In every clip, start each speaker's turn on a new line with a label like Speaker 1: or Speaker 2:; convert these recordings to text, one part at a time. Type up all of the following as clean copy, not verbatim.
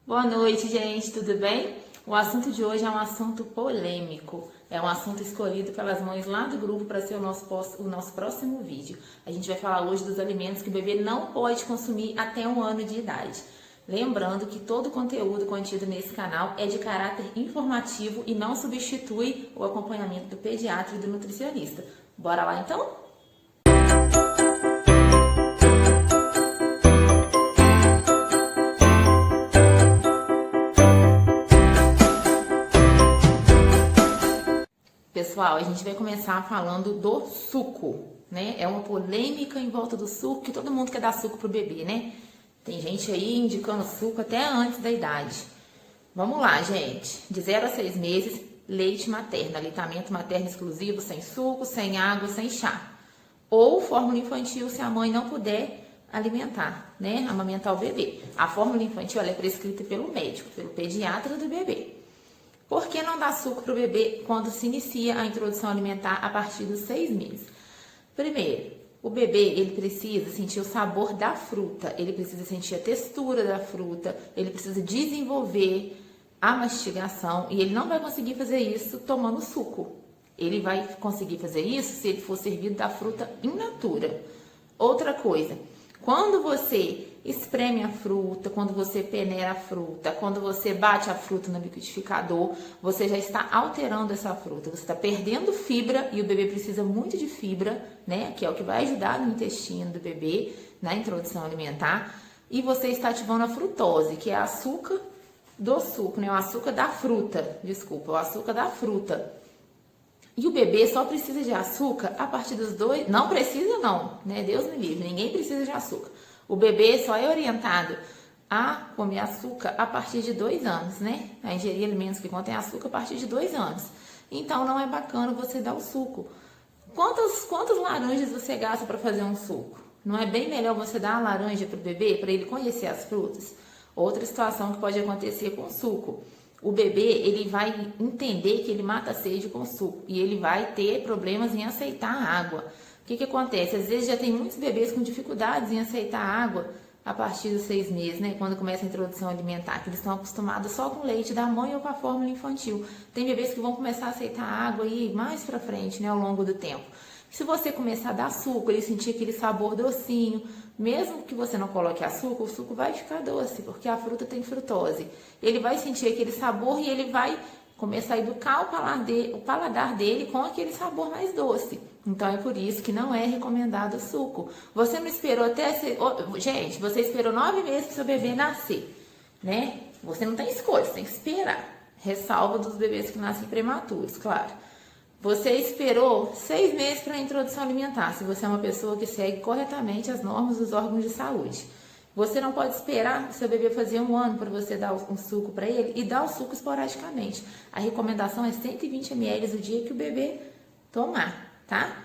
Speaker 1: Boa noite, gente, tudo bem? O assunto de hoje é um assunto polêmico, é um assunto escolhido pelas mães lá do grupo para ser o nosso próximo vídeo. A gente vai falar hoje dos alimentos que o bebê não pode consumir até 1 ano de idade. Lembrando que todo o conteúdo contido nesse canal é de caráter informativo e não substitui o acompanhamento do pediatra e do nutricionista. Bora lá então? Pessoal, a gente vai começar falando do suco, né? É uma polêmica em volta do suco, que todo mundo quer dar suco pro bebê, né? Tem gente aí indicando suco até antes da idade. Vamos lá, gente. De 0 a 6 meses, leite materno, aleitamento materno exclusivo, sem suco, sem água, sem chá. Ou fórmula infantil, se a mãe não puder alimentar, né? Amamentar o bebê. A fórmula infantil ela é prescrita pelo médico, pelo pediatra do bebê. Por que não dar suco para o bebê quando se inicia a introdução alimentar a partir dos 6 meses? Primeiro, o bebê ele precisa sentir o sabor da fruta, ele precisa sentir a textura da fruta, ele precisa desenvolver a mastigação e ele não vai conseguir fazer isso tomando suco. Ele vai conseguir fazer isso se ele for servido da fruta in natura. Outra coisa, quando você espreme a fruta, quando você peneira a fruta, quando você bate a fruta no liquidificador, você já está alterando essa fruta, você está perdendo fibra e o bebê precisa muito de fibra, né? Que é o que vai ajudar no intestino do bebê, na introdução alimentar, e você está ativando a frutose, que é açúcar do suco, né? O açúcar da fruta, desculpa, o açúcar da fruta. E o bebê só precisa de açúcar a partir dos 2... Não precisa não, né? Deus me livre, ninguém precisa de açúcar. O bebê só é orientado a comer açúcar a partir de 2 anos, né? A ingerir alimentos que contêm açúcar a partir de 2 anos. Então, não é bacana você dar o suco. Quantas laranjas você gasta para fazer um suco? Não é bem melhor você dar a laranja para o bebê, para ele conhecer as frutas? Outra situação que pode acontecer com o suco. O bebê, ele vai entender que ele mata a sede com suco e ele vai ter problemas em aceitar a água. O que acontece? Às vezes já tem muitos bebês com dificuldades em aceitar a água a partir dos 6 meses, né? Quando começa a introdução alimentar, que eles estão acostumados só com leite da mãe ou com a fórmula infantil. Tem bebês que vão começar a aceitar a água aí mais pra frente, né? Ao longo do tempo. Se você começar a dar suco, ele sentir aquele sabor docinho, mesmo que você não coloque açúcar, o suco vai ficar doce, porque a fruta tem frutose. Ele vai sentir aquele sabor e ele vai começar a educar o paladar dele com aquele sabor mais doce. Então é por isso que não é recomendado o suco. Você não esperou até ser... Gente, você esperou 9 meses para o seu bebê nascer, né? Você não tem escolha, você tem que esperar. Ressalva dos bebês que nascem prematuros, claro. Você esperou 6 meses para a introdução alimentar, se você é uma pessoa que segue corretamente as normas dos órgãos de saúde. Você não pode esperar o seu bebê fazer 1 ano para você dar um suco para ele e dar o suco esporadicamente. A recomendação é 120 ml o dia que o bebê tomar, tá?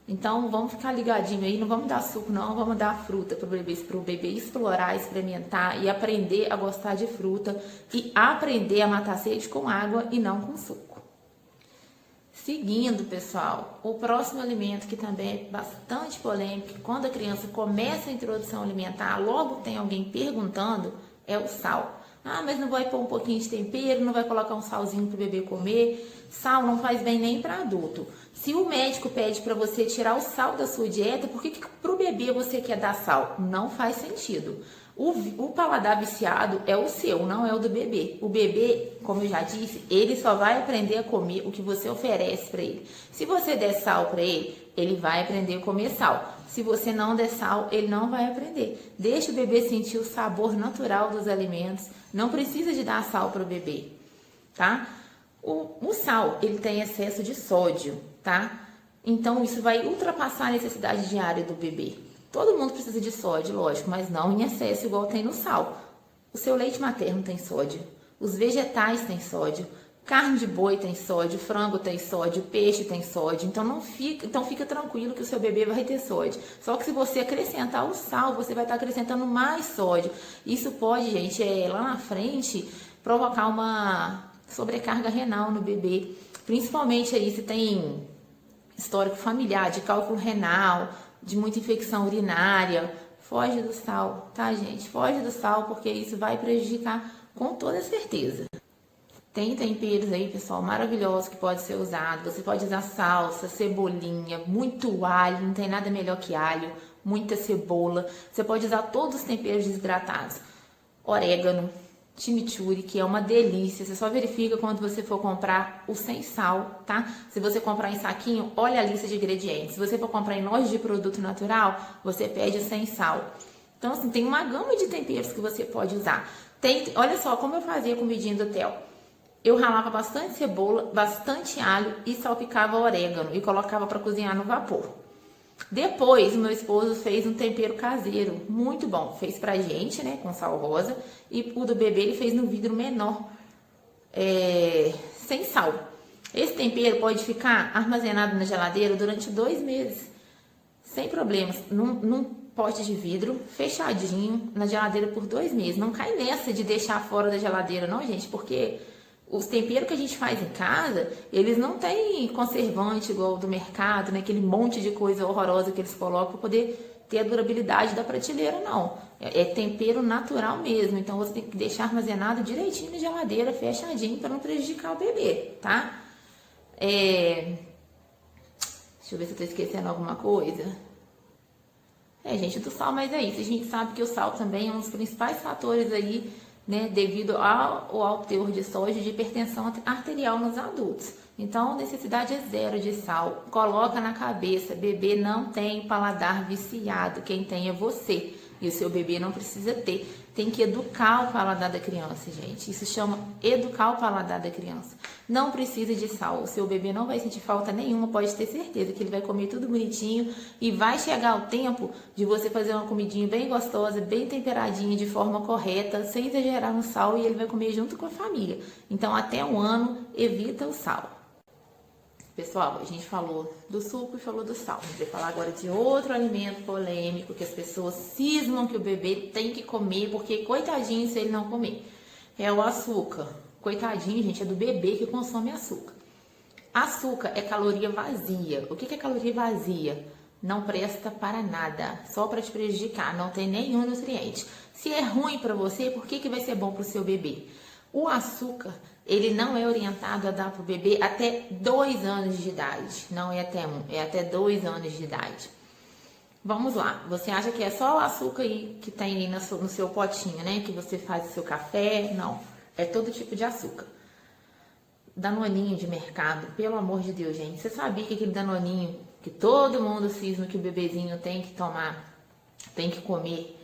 Speaker 1: Então vamos ficar ligadinho aí, não vamos dar suco não, vamos dar fruta para o bebê explorar, experimentar e aprender a gostar de fruta e aprender a matar a sede com água e não com suco. Seguindo, pessoal, o próximo alimento que também é bastante polêmico, quando a criança começa a introdução alimentar, logo tem alguém perguntando, é o sal. Ah, mas não vai pôr um pouquinho de tempero, não vai colocar um salzinho para o bebê comer. Sal não faz bem nem para adulto. Se o médico pede para você tirar o sal da sua dieta, por que para o bebê você quer dar sal? Não faz sentido. O paladar viciado é o seu, não é o do bebê. O bebê, como eu já disse, ele só vai aprender a comer o que você oferece para ele. Se você der sal para ele, ele vai aprender a comer sal. Se você não der sal, ele não vai aprender. Deixa o bebê sentir o sabor natural dos alimentos. Não precisa de dar sal para o bebê, tá? O sal, ele tem excesso de sódio, tá? Então, isso vai ultrapassar a necessidade diária do bebê. Todo mundo precisa de sódio, lógico, mas não em excesso igual tem no sal. O seu leite materno tem sódio, os vegetais têm sódio, carne de boi tem sódio, frango tem sódio, peixe tem sódio. Então fica tranquilo que o seu bebê vai ter sódio. Só que se você acrescentar o sal, você vai estar acrescentando mais sódio. Isso pode, gente, lá na frente provocar uma sobrecarga renal no bebê. Principalmente aí se tem histórico familiar de cálculo renal, de muita infecção urinária. Foge do sal, tá, gente? Foge do sal, porque isso vai prejudicar com toda certeza. Tem temperos aí, pessoal, maravilhosos que pode ser usado. Você pode usar salsa, cebolinha, muito alho, não tem nada melhor que alho, muita cebola. Você pode usar todos os temperos desidratados. Orégano, chimichurri, que é uma delícia. Você só verifica quando você for comprar o sem sal, tá? Se você comprar em saquinho, olha a lista de ingredientes. Se você for comprar em loja de produto natural, você pede o sem sal. Então, assim, tem uma gama de temperos que você pode usar. Olha só como eu fazia comidinha do Theo. Eu ralava bastante cebola, bastante alho e salpicava orégano e colocava para cozinhar no vapor. Depois, meu esposo fez um tempero caseiro, muito bom. Fez pra gente, né, com sal rosa. E o do bebê ele fez no vidro menor, sem sal. Esse tempero pode ficar armazenado na geladeira durante 2 meses, sem problemas. Num pote de vidro, fechadinho, na geladeira por 2 meses. Não cai nessa de deixar fora da geladeira, não, gente, porque os temperos que a gente faz em casa, eles não têm conservante igual do mercado, né? Aquele monte de coisa horrorosa que eles colocam para poder ter a durabilidade da prateleira, não. É tempero natural mesmo, então você tem que deixar armazenado direitinho na geladeira, fechadinho, para não prejudicar o bebê, tá? Deixa eu ver se eu tô esquecendo alguma coisa. Gente, do sal, mas é isso. A gente sabe que o sal também é um dos principais fatores aí, né, devido ao alto teor de sódio de hipertensão arterial nos adultos. Então, necessidade é zero de sal. Coloca na cabeça, bebê não tem paladar viciado, quem tem é você. E o seu bebê não precisa ter. Tem que educar o paladar da criança, gente. Isso chama educar o paladar da criança. Não precisa de sal. O seu bebê não vai sentir falta nenhuma, pode ter certeza que ele vai comer tudo bonitinho. E vai chegar o tempo de você fazer uma comidinha bem gostosa, bem temperadinha, de forma correta, sem exagerar no sal, e ele vai comer junto com a família. Então, até 1 ano, evita o sal. Pessoal, a gente falou do suco e falou do sal. A gente vai falar agora de outro alimento polêmico que as pessoas cismam que o bebê tem que comer, porque coitadinho se ele não comer. É o açúcar. Coitadinho, gente, é do bebê que consome açúcar. Açúcar é caloria vazia. O que é caloria vazia? Não presta para nada, só para te prejudicar, não tem nenhum nutriente. Se é ruim para você, por que vai ser bom para o seu bebê? O açúcar, ele não é orientado a dar para o bebê até 2 anos de idade. Não é até 1, é até 2 anos de idade. Vamos lá, você acha que é só o açúcar aí que tem aí no seu potinho, né? Que você faz o seu café? Não, é todo tipo de açúcar. Danoninho de mercado, pelo amor de Deus, gente. Você sabia que aquele danoninho que todo mundo cisma que o bebezinho tem que tomar, tem que comer,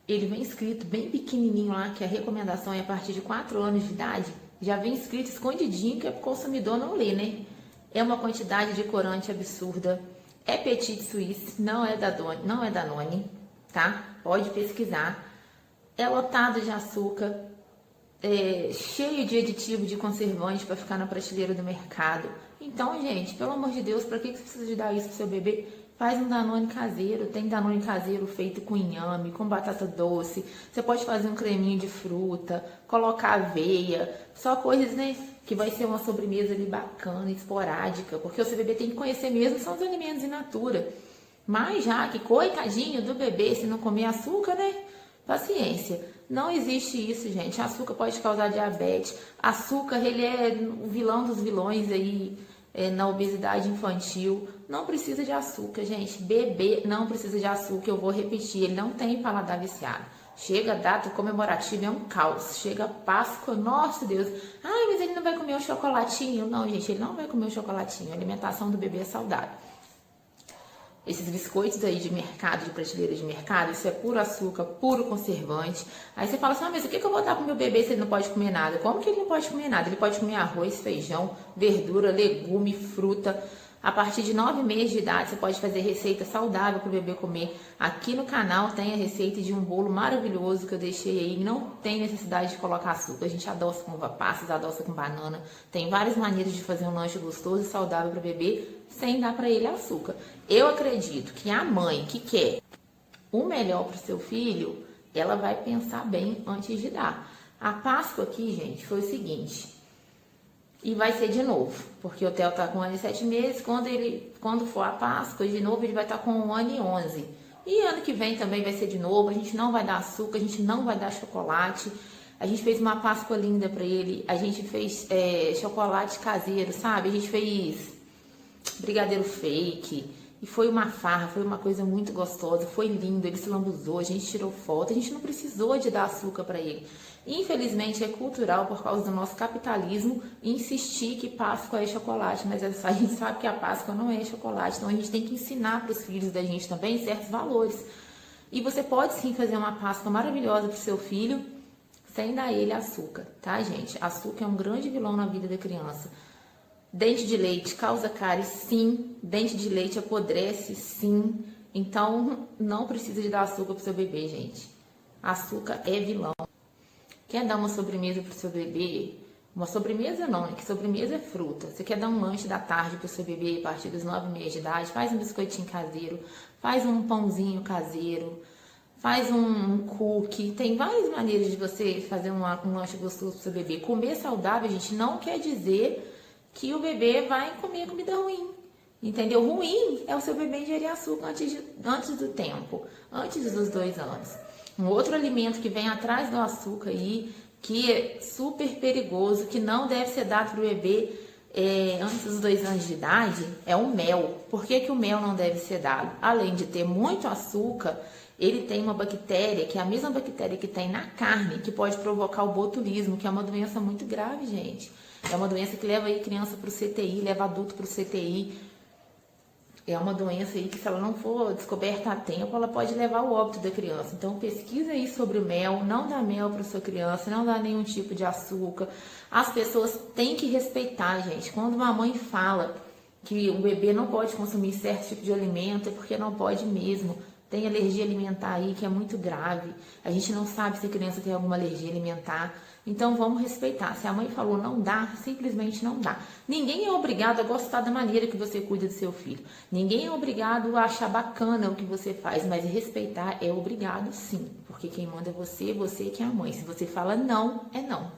Speaker 1: ele vem escrito bem pequenininho lá, que a recomendação é a partir de 4 anos de idade, já vem escrito escondidinho, que é para o consumidor não ler, né? É uma quantidade de corante absurda, é Petit Suisse, não é Danone, tá? Pode pesquisar. É lotado de açúcar, cheio de aditivo, de conservante para ficar na prateleira do mercado. Então, gente, pelo amor de Deus, para que você precisa de dar isso pro seu bebê? Faz um Danone caseiro, tem Danone caseiro feito com inhame, com batata doce. Você pode fazer um creminho de fruta, colocar aveia, só coisas, né, que vai ser uma sobremesa ali bacana, esporádica, porque o seu bebê tem que conhecer mesmo, são os alimentos in natura. Mas já que, coitadinho do bebê, se não comer açúcar, né, paciência. Não existe isso, gente. Açúcar pode causar diabetes. Açúcar, ele é o vilão dos vilões aí, na obesidade infantil. Não precisa de açúcar, gente. Bebê não precisa de açúcar, eu vou repetir, ele não tem paladar viciado. Chega a data comemorativa, é um caos. Chega Páscoa, nossa Deus. Ai, mas ele não vai comer um chocolatinho. Não, gente, ele não vai comer um chocolatinho. A alimentação do bebê é saudável. Esses biscoitos aí de mercado, de prateleira de mercado, isso é puro açúcar, puro conservante. Aí você fala assim, mas o que eu vou dar pro meu bebê se ele não pode comer nada? Como que ele não pode comer nada? Ele pode comer arroz, feijão, verdura, legume, fruta. A partir de 9 meses de idade, você pode fazer receita saudável para o bebê comer. Aqui no canal tem a receita de um bolo maravilhoso que eu deixei aí. Não tem necessidade de colocar açúcar. A gente adoça com uva passas, adoça com banana. Tem várias maneiras de fazer um lanche gostoso e saudável para o bebê sem dar para ele açúcar. Eu acredito que a mãe que quer o melhor para o seu filho, ela vai pensar bem antes de dar. A Páscoa aqui, gente, foi o seguinte... E vai ser de novo, porque o Theo tá com 1 ano e 7 meses, quando for a Páscoa, de novo ele vai estar com 1 ano e 11. E ano que vem também vai ser de novo, a gente não vai dar açúcar, a gente não vai dar chocolate. A gente fez uma Páscoa linda para ele. A gente fez chocolate caseiro, sabe? A gente fez brigadeiro fake. E foi uma farra, foi uma coisa muito gostosa, foi lindo, ele se lambuzou, a gente tirou foto, a gente não precisou de dar açúcar para ele. Infelizmente é cultural, por causa do nosso capitalismo, insistir que Páscoa é chocolate, mas a gente sabe que a Páscoa não é chocolate, então a gente tem que ensinar para os filhos da gente também certos valores. E você pode sim fazer uma Páscoa maravilhosa para o seu filho, sem dar ele açúcar, tá, gente? Açúcar é um grande vilão na vida da criança. Dente de leite causa cárie, sim. Dente de leite apodrece, sim. Então, não precisa de dar açúcar pro seu bebê, gente. Açúcar é vilão. Quer dar uma sobremesa pro seu bebê? Uma sobremesa não, né? Que sobremesa é fruta. Você quer dar um lanche da tarde pro seu bebê a partir dos 9 meses de idade? Faz um biscoitinho caseiro, faz um pãozinho caseiro, faz um cookie. Tem várias maneiras de você fazer um lanche gostoso pro seu bebê. Comer saudável, gente, não quer dizer que o bebê vai comer comida ruim, entendeu? Ruim é o seu bebê ingerir açúcar antes do tempo, antes dos 2 anos. Um outro alimento que vem atrás do açúcar aí, que é super perigoso, que não deve ser dado para o bebê antes dos 2 anos de idade, é o mel. Por que que o mel não deve ser dado? Além de ter muito açúcar, ele tem uma bactéria, que é a mesma bactéria que tem na carne, que pode provocar o botulismo, que é uma doença muito grave, gente. É uma doença que leva aí criança para o CTI, leva adulto para o CTI. É uma doença aí que, se ela não for descoberta a tempo, ela pode levar ao óbito da criança. Então, pesquisa aí sobre o mel, não dá mel para sua criança, não dá nenhum tipo de açúcar. As pessoas têm que respeitar, gente. Quando uma mãe fala que o bebê não pode consumir certo tipo de alimento, é porque não pode mesmo. Tem alergia alimentar aí que é muito grave. A gente não sabe se a criança tem alguma alergia alimentar. Então vamos respeitar. Se a mãe falou não dá, simplesmente não dá. Ninguém é obrigado a gostar da maneira que você cuida do seu filho. Ninguém é obrigado a achar bacana o que você faz, mas respeitar é obrigado sim. Porque quem manda é você, você que é a mãe. Se você fala não, é não.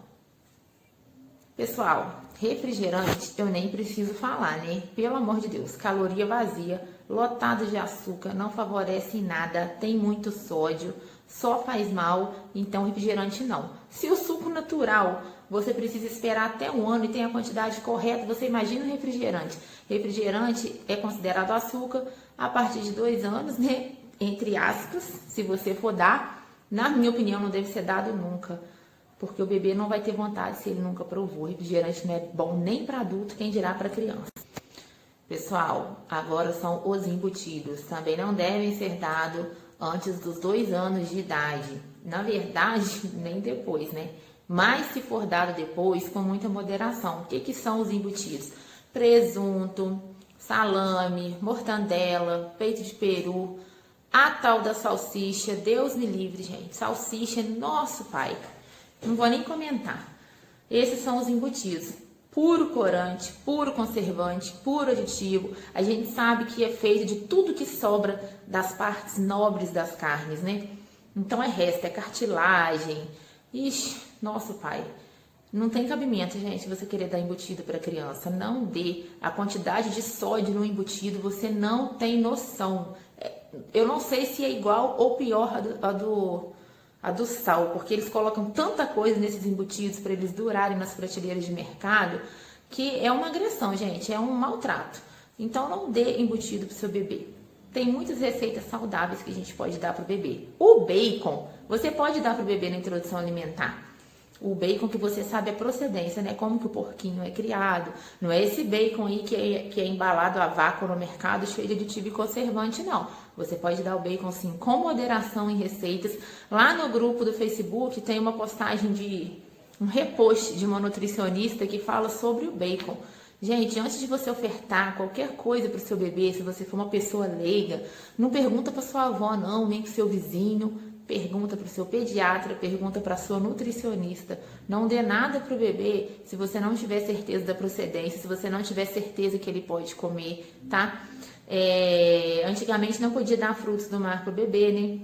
Speaker 1: Pessoal, refrigerante eu nem preciso falar, né? Pelo amor de Deus, caloria vazia, lotado de açúcar, não favorece em nada, tem muito sódio, só faz mal, então refrigerante não. Se o suco natural você precisa esperar até 1 ano e tem a quantidade correta, você imagina o refrigerante. Refrigerante é considerado açúcar a partir de 2 anos, né? Entre aspas, se você for dar, na minha opinião não deve ser dado nunca. Porque o bebê não vai ter vontade se ele nunca provou. Refrigerante não é bom nem para adulto, quem dirá para criança. Pessoal, agora são os embutidos. Também não devem ser dados antes dos 2 anos de idade. Na verdade, nem depois, né? Mas se for dado depois, com muita moderação. O que são os embutidos? Presunto, salame, mortandela, peito de peru, a tal da salsicha. Deus me livre, gente. Salsicha, nosso pai. Não vou nem comentar. Esses são os embutidos. Puro corante, puro conservante, puro aditivo. A gente sabe que é feito de tudo que sobra das partes nobres das carnes, né? Então é resto, é cartilagem. Ixi, nosso pai. Não tem cabimento, gente, você querer dar embutido para criança. Não dê. A quantidade de sódio no embutido, você não tem noção. Eu não sei se é igual ou pior a do sal, porque eles colocam tanta coisa nesses embutidos para eles durarem nas prateleiras de mercado, que é uma agressão, gente, é um maltrato. Então não dê embutido para o seu bebê. Tem muitas receitas saudáveis que a gente pode dar para o bebê. O bacon, você pode dar para o bebê na introdução alimentar. O bacon que você sabe a procedência, né? Como que o porquinho é criado. Não é esse bacon aí que é embalado a vácuo no mercado, cheio de aditivo e conservante, não. Você pode dar o bacon, sim, com moderação em receitas. Lá no grupo do Facebook tem uma postagem um repost de uma nutricionista que fala sobre o bacon. Gente, antes de você ofertar qualquer coisa para o seu bebê, se você for uma pessoa leiga, não pergunta para sua avó, não, nem para o seu vizinho. Pergunta para o seu pediatra, pergunta para a sua nutricionista. Não dê nada para o bebê se você não tiver certeza da procedência, se você não tiver certeza que ele pode comer, tá? Antigamente não podia dar frutos do mar para o bebê, né?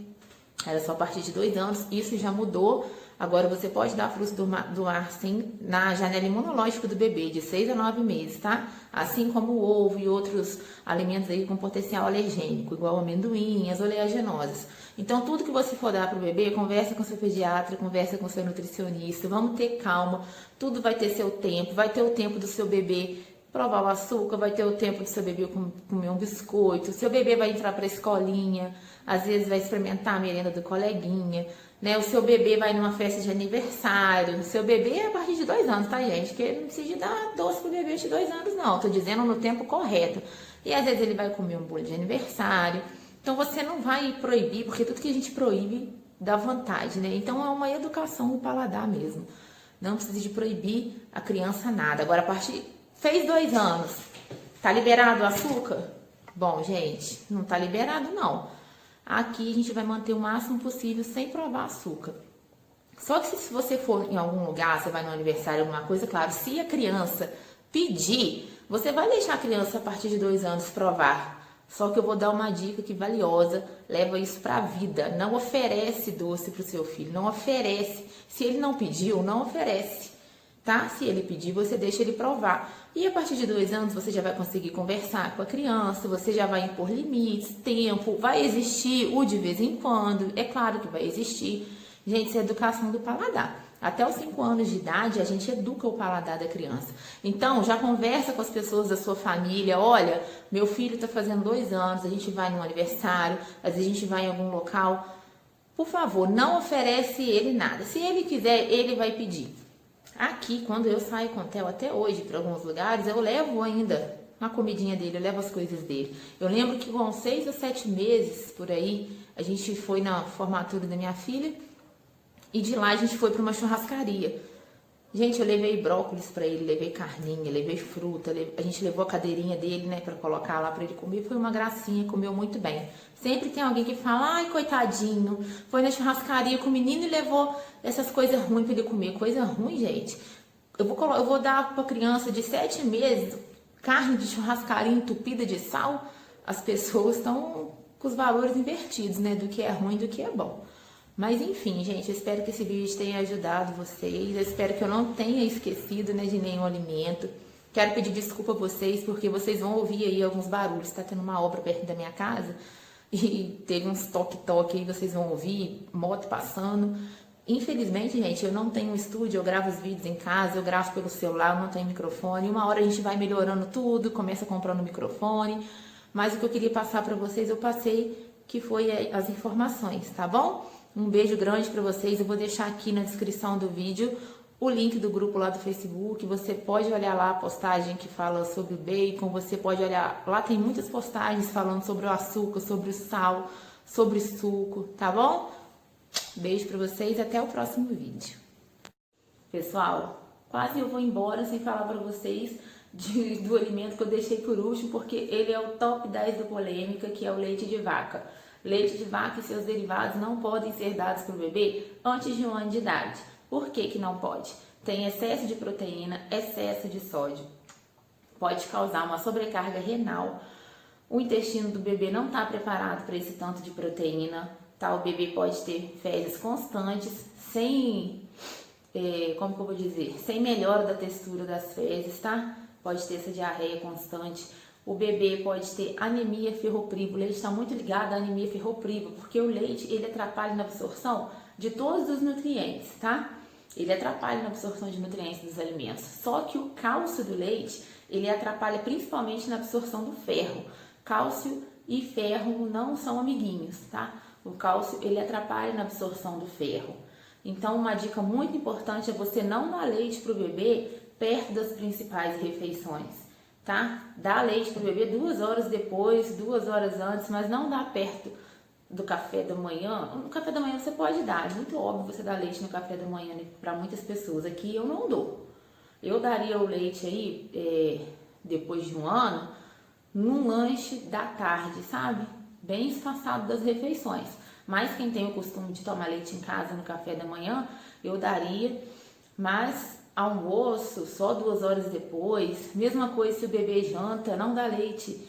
Speaker 1: Era só a partir de 2 anos. Isso já mudou. Agora, você pode dar frutos do mar, sim, na janela imunológica do bebê, de 6 a 9 meses, tá? Assim como o ovo e outros alimentos aí com potencial alergênico, igual amendoim, as oleaginosas. Então, tudo que você for dar para o bebê, conversa com seu pediatra, conversa com seu nutricionista, vamos ter calma, tudo vai ter seu tempo, vai ter o tempo do seu bebê provar o açúcar, vai ter o tempo do seu bebê comer um biscoito, seu bebê vai entrar para a escolinha, às vezes vai experimentar a merenda do coleguinha, né? O seu bebê vai numa festa de aniversário, o seu bebê é a partir de 2 anos, tá, gente? Porque não precisa de dar doce pro bebê de 2 anos, não, tô dizendo no tempo correto. E às vezes ele vai comer um bolo de aniversário, então você não vai proibir, porque tudo que a gente proíbe dá vontade, né? Então é uma educação do paladar mesmo. Não precisa de proibir a criança nada. Agora, a partir... Fez 2 anos, tá liberado o açúcar? Bom, gente, não tá liberado não. Aqui a gente vai manter o máximo possível sem provar açúcar. Só que se você for em algum lugar, você vai no aniversário, alguma coisa, claro, se a criança pedir, você vai deixar a criança a partir de 2 anos provar. Só que eu vou dar uma dica que valiosa, leva isso pra vida. Não oferece doce pro seu filho, não oferece. Se ele não pediu, não oferece. Tá? Se ele pedir, você deixa ele provar. E a partir de 2 anos, você já vai conseguir conversar com a criança, você já vai impor limites, tempo, vai existir o de vez em quando, é claro que vai existir. Gente, isso é educação do paladar. Até os 5 anos de idade, a gente educa o paladar da criança. Então, já conversa com as pessoas da sua família, olha, meu filho está fazendo 2 anos, a gente vai num aniversário, às vezes a gente vai em algum local. Por favor, não oferece ele nada. Se ele quiser, ele vai pedir. Aqui, quando eu saio com o Theo até hoje para alguns lugares, eu levo ainda uma comidinha dele, eu levo as coisas dele. Eu lembro que com 6 a 7 meses, por aí, a gente foi na formatura da minha filha e de lá a gente foi para uma churrascaria. Gente, eu levei brócolis para ele, levei carninha, levei fruta, a gente levou a cadeirinha dele, né, para colocar lá para ele comer. Foi uma gracinha, comeu muito bem. Sempre tem alguém que fala, ai, coitadinho, foi na churrascaria com o menino e levou essas coisas ruins para ele comer. Coisa ruim, gente. Eu vou dar para criança de 7 meses carne de churrascaria entupida de sal. As pessoas estão com os valores invertidos, né, do que é ruim e do que é bom. Mas enfim, gente, eu espero que esse vídeo tenha ajudado vocês. Eu espero que eu não tenha esquecido, né, de nenhum alimento. Quero pedir desculpa a vocês, porque vocês vão ouvir aí alguns barulhos. Está tendo uma obra perto da minha casa e teve uns toque-toque aí, vocês vão ouvir, moto passando. Infelizmente, gente, eu não tenho um estúdio, eu gravo os vídeos em casa, eu gravo pelo celular, eu não tenho microfone. Uma hora a gente vai melhorando tudo, começa comprando microfone. Mas o que eu queria passar para vocês, eu passei, que foi as informações, tá bom? Um beijo grande para vocês. Eu vou deixar aqui na descrição do vídeo o link do grupo lá do Facebook. Você pode olhar lá a postagem que fala sobre o bacon. Você pode olhar, lá tem muitas postagens falando sobre o açúcar, sobre o sal, sobre suco, tá bom? Beijo para vocês, até o próximo vídeo. Pessoal, quase eu vou embora sem falar para vocês do alimento que eu deixei por último, porque ele é o top 10 do polêmica, que é o leite de vaca. Leite de vaca e seus derivados não podem ser dados para o bebê antes de 1 ano de idade. Por que que não pode? Tem excesso de proteína, excesso de sódio. Pode causar uma sobrecarga renal. O intestino do bebê não está preparado para esse tanto de proteína. Tá? O bebê pode ter fezes constantes, sem, como que eu vou dizer? Sem melhora da textura das fezes, tá? Pode ter essa diarreia constante. O bebê pode ter anemia ferropriva. O leite está muito ligado à anemia ferropriva, porque o leite, ele atrapalha na absorção de todos os nutrientes, tá? Ele atrapalha na absorção de nutrientes dos alimentos. Só que o cálcio do leite, ele atrapalha principalmente na absorção do ferro. Cálcio e ferro não são amiguinhos, tá? O cálcio, ele atrapalha na absorção do ferro. Então, uma dica muito importante é você não dar leite para o bebê perto das principais refeições. Tá? Dá leite para o bebê 2 horas depois, 2 horas antes, mas não dá perto do café da manhã. No café da manhã você pode dar, é muito óbvio você dar leite no café da manhã, né, para muitas pessoas. Aqui eu não dou. Eu daria o leite aí, depois de 1 ano, num lanche da tarde, sabe? Bem espaçado das refeições. Mas quem tem o costume de tomar leite em casa no café da manhã, eu daria, mas almoço só 2 horas depois. Mesma coisa se o bebê janta, não dá leite,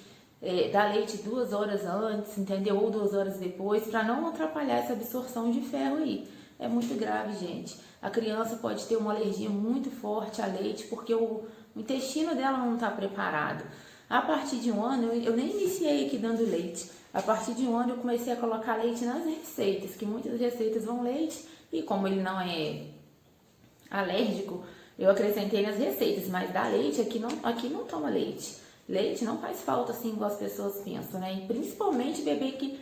Speaker 1: dá leite 2 horas antes, entendeu? Ou 2 horas depois, para não atrapalhar essa absorção de ferro aí. é muito grave, gente. A criança pode ter uma alergia muito forte a leite porque o intestino dela não está preparado. A partir de 1 ano, eu nem iniciei aqui dando leite. A partir de 1 ano eu comecei a colocar leite nas receitas, que muitas receitas vão leite, e como ele não é alérgico, eu acrescentei nas receitas, mas dá leite, aqui não toma leite. Leite não faz falta assim, igual as pessoas pensam, né? E principalmente bebê que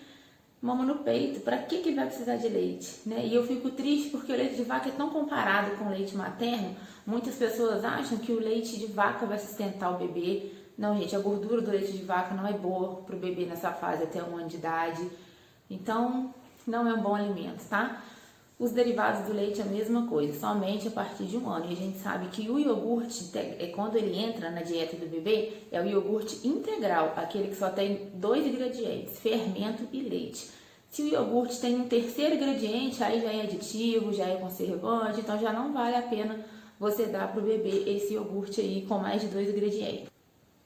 Speaker 1: mama no peito, pra que vai precisar de leite, né? E eu fico triste porque o leite de vaca é tão comparado com o leite materno. Muitas pessoas acham que o leite de vaca vai sustentar o bebê. Não, gente, a gordura do leite de vaca não é boa pro bebê nessa fase até 1 ano de idade. Então, não é um bom alimento, tá? Os derivados do leite é a mesma coisa, somente a partir de 1 ano. E a gente sabe que o iogurte, quando ele entra na dieta do bebê, é o iogurte integral, aquele que só tem 2 ingredientes, fermento e leite. Se o iogurte tem um terceiro ingrediente, aí já é aditivo, já é conservante, então já não vale a pena você dar para o bebê esse iogurte aí com mais de 2 ingredientes.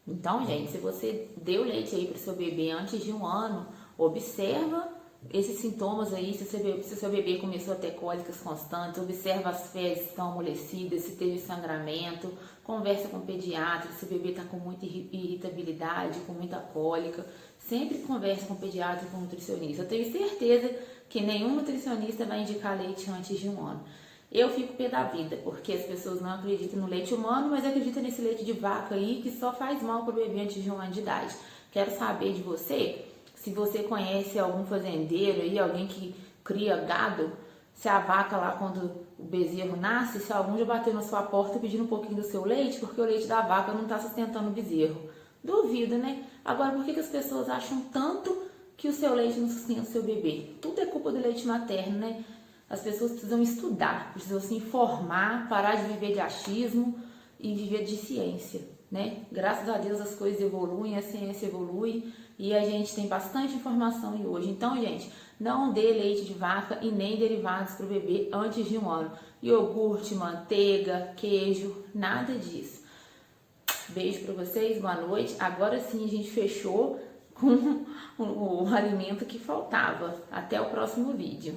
Speaker 1: Então, gente, se você deu leite aí para o seu bebê antes de 1 ano, observa esses sintomas aí, se o seu bebê começou a ter cólicas constantes, observa as fezes que estão amolecidas, se teve sangramento, conversa com o pediatra, se o bebê está com muita irritabilidade, com muita cólica, sempre conversa com o pediatra e com o nutricionista. Eu tenho certeza que nenhum nutricionista vai indicar leite antes de 1 ano. Eu fico pé da vida, porque as pessoas não acreditam no leite humano, mas acreditam nesse leite de vaca aí, que só faz mal para o bebê antes de 1 ano de idade. Quero saber de você, se você conhece algum fazendeiro aí, alguém que cria gado, se a vaca lá, quando o bezerro nasce, se algum já bateu na sua porta pedindo um pouquinho do seu leite, porque o leite da vaca não está sustentando o bezerro. Duvido, né? Agora, por que as pessoas acham tanto que o seu leite não sustenta o seu bebê? Tudo é culpa do leite materno, né? As pessoas precisam estudar, precisam se informar, parar de viver de achismo e viver de ciência, né? Graças a Deus as coisas evoluem, a ciência evolui e a gente tem bastante informação hoje. Então, gente, não dê leite de vaca e nem derivados para o bebê antes de 1 ano. Iogurte, manteiga, queijo, nada disso. Beijo para vocês, boa noite. Agora sim a gente fechou com o alimento que faltava. Até o próximo vídeo.